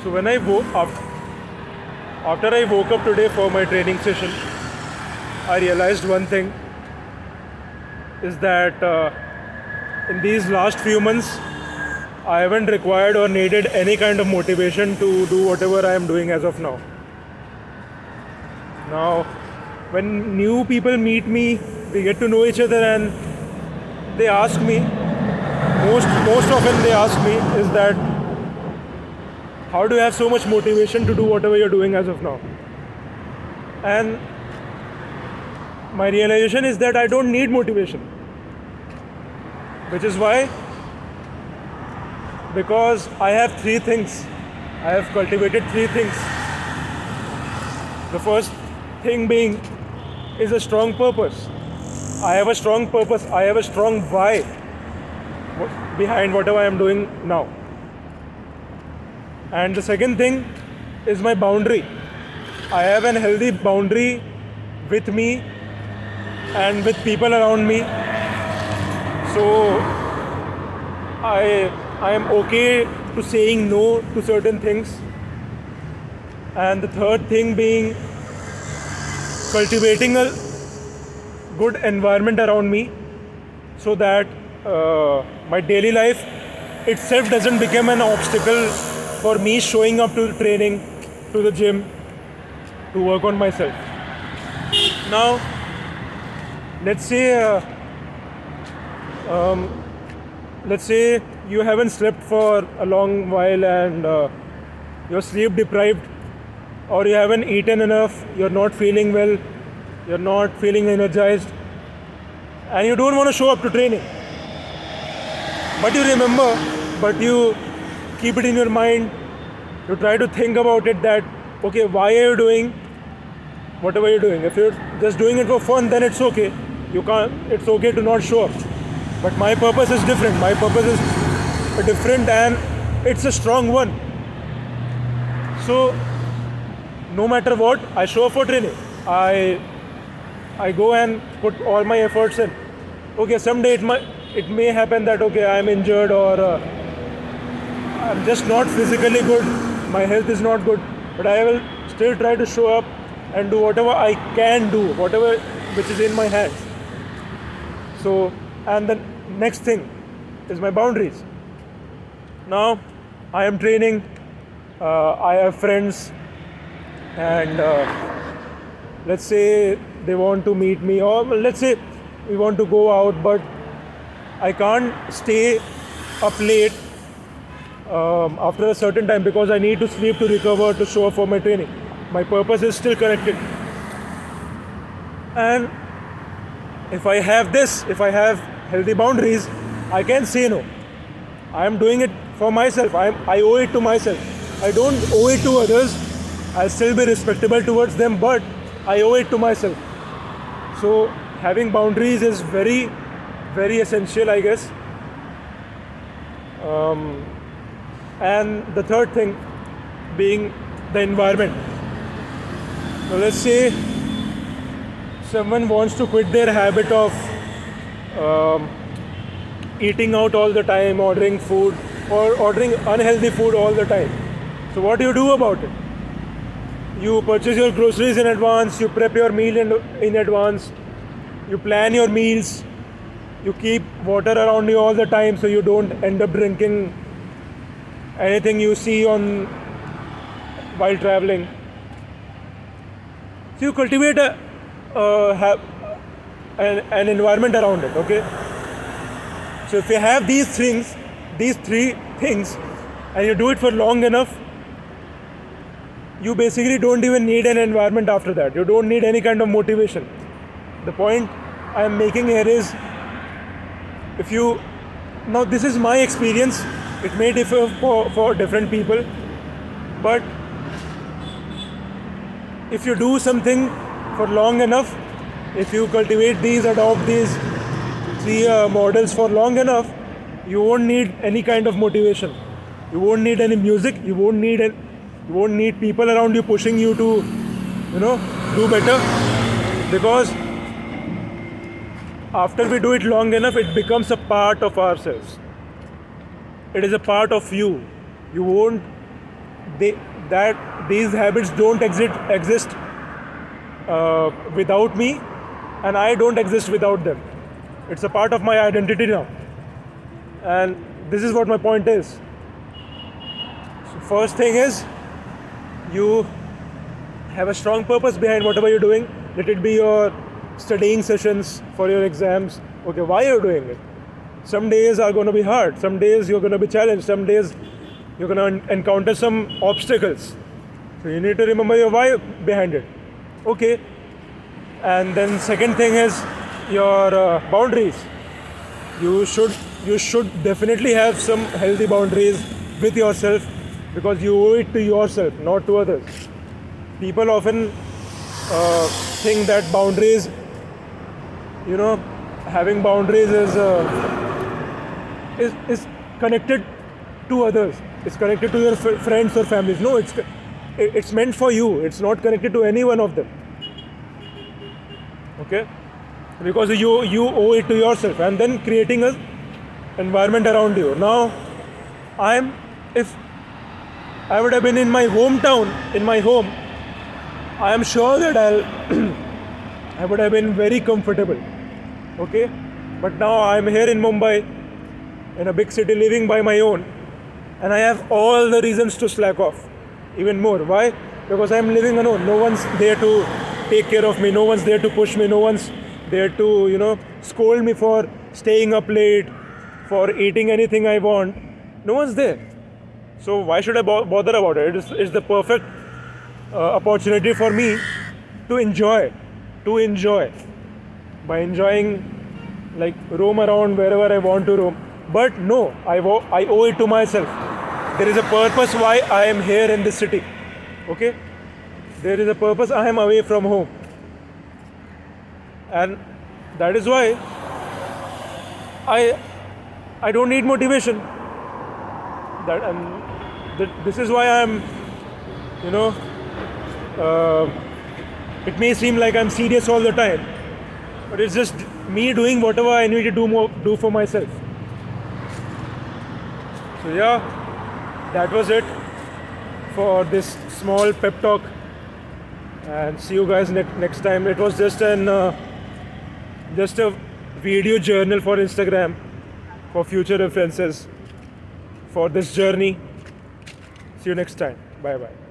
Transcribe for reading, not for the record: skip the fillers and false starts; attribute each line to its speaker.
Speaker 1: So when I woke up, after I woke up today for my training session, I realized one thing is that in these last few months, I haven't required or needed any kind of motivation to do whatever I am doing as of now. Now, when new people meet me, we get to know each other, and they ask me, most often they ask me is that, how do you have so much motivation to do whatever you're doing as of now? And my realization is that I don't need motivation, which is why, because I have three things. I have cultivated three things. The first thing being is a strong purpose. I have a strong purpose. I have a strong why behind whatever I am doing now. And the second thing is my boundary. I have an healthy boundary with me and with people around me. So I am okay to saying no to certain things. And the third thing being cultivating a good environment around me, so that my daily life itself doesn't become an obstacle for me showing up to training, to the gym, to work on myself. Now, let's say you haven't slept for a long while, and you're sleep deprived, or you haven't eaten enough, you're not feeling well, you're not feeling energized, and you don't want to show up to training. But you remember, but you keep it in your mind, you try to think about it that, okay, why are you doing whatever you're doing? If you're just doing it for fun, then it's okay. It's okay to not show up. But my purpose is different. My purpose is different, and it's a strong one. So no matter what, I show up for training. I go and put all my efforts in. Okay, someday it may happen that, okay, I'm injured, or I'm just not physically good, my health is not good, but I will still try to show up and do whatever I can do, whatever which is in my hands. So, and the next thing is my boundaries. Now, I am training, I have friends, and let's say they want to meet me, or let's say we want to go out, but I can't stay up late after a certain time, because I need to sleep to recover, to show up for my training. My purpose is still connected. And if I have healthy boundaries, I can say no. I am doing it for myself. I owe it to myself. I don't owe it to others. I'll still be respectable towards them, but I owe it to myself. So having boundaries is very, very essential, I guess. And the third thing being the environment. So let's say someone wants to quit their habit of eating out all the time, ordering food, or ordering unhealthy food all the time. So what do you do about it? You purchase your groceries in advance, you prep your meal in advance, you plan your meals, you keep water around you all the time so you don't end up drinking anything you see while traveling. So you cultivate an environment around it, okay? So if you have these three things, and you do it for long enough, you basically don't even need an environment after that. You don't need any kind of motivation. The point I am making here is, now this is my experience, it may differ for different people, but if you do something for long enough, if you adopt these three models for long enough, you won't need any kind of motivation. You won't need any music. You won't need people around you pushing you to, do better. Because after we do it long enough, it becomes a part of ourselves. It is a part of you. You won't these habits don't exist without me, and I don't exist without them. It's a part of my identity now, and this is what my point is. So first thing is, you have a strong purpose behind whatever you're doing. Let it be your studying sessions for your exams. Okay, why you're doing it? Some days are going to be hard. Some days you're going to be challenged. Some days you're going to encounter some obstacles. So you need to remember your why behind it. Okay. And then second thing is your boundaries. You should definitely have some healthy boundaries with yourself, because you owe it to yourself, not to others. People often think that boundaries, having boundaries is connected to others. It's connected to your friends or families. No, it's meant for you. It's not connected to any one of them. Okay, because you owe it to yourself, and then creating a environment around you. Now, if I would have been in my hometown, in my home, I am sure that I would have been very comfortable. Okay, but now I am here in Mumbai, in a big city, living by my own, and I have all the reasons to slack off even more. Why? Because I am living alone. No one's there to take care of me. No one's there to push me. No one's there to scold me for staying up late, for eating anything I want. No one's there. So why should I bother about it? It's the perfect opportunity for me to enjoy. By enjoying, like, roam around wherever I want to roam. But no, I owe it to myself. There is a purpose why I am here in this city. Okay? There is a purpose. I am away from home. And that is why I don't need motivation. This is why I'm, it may seem like I'm serious all the time, but it's just me doing whatever I need to do for myself. So yeah, that was it for this small pep talk, and see you guys next time. It was just a video journal for Instagram, for future references for this journey. See you next time. Bye bye.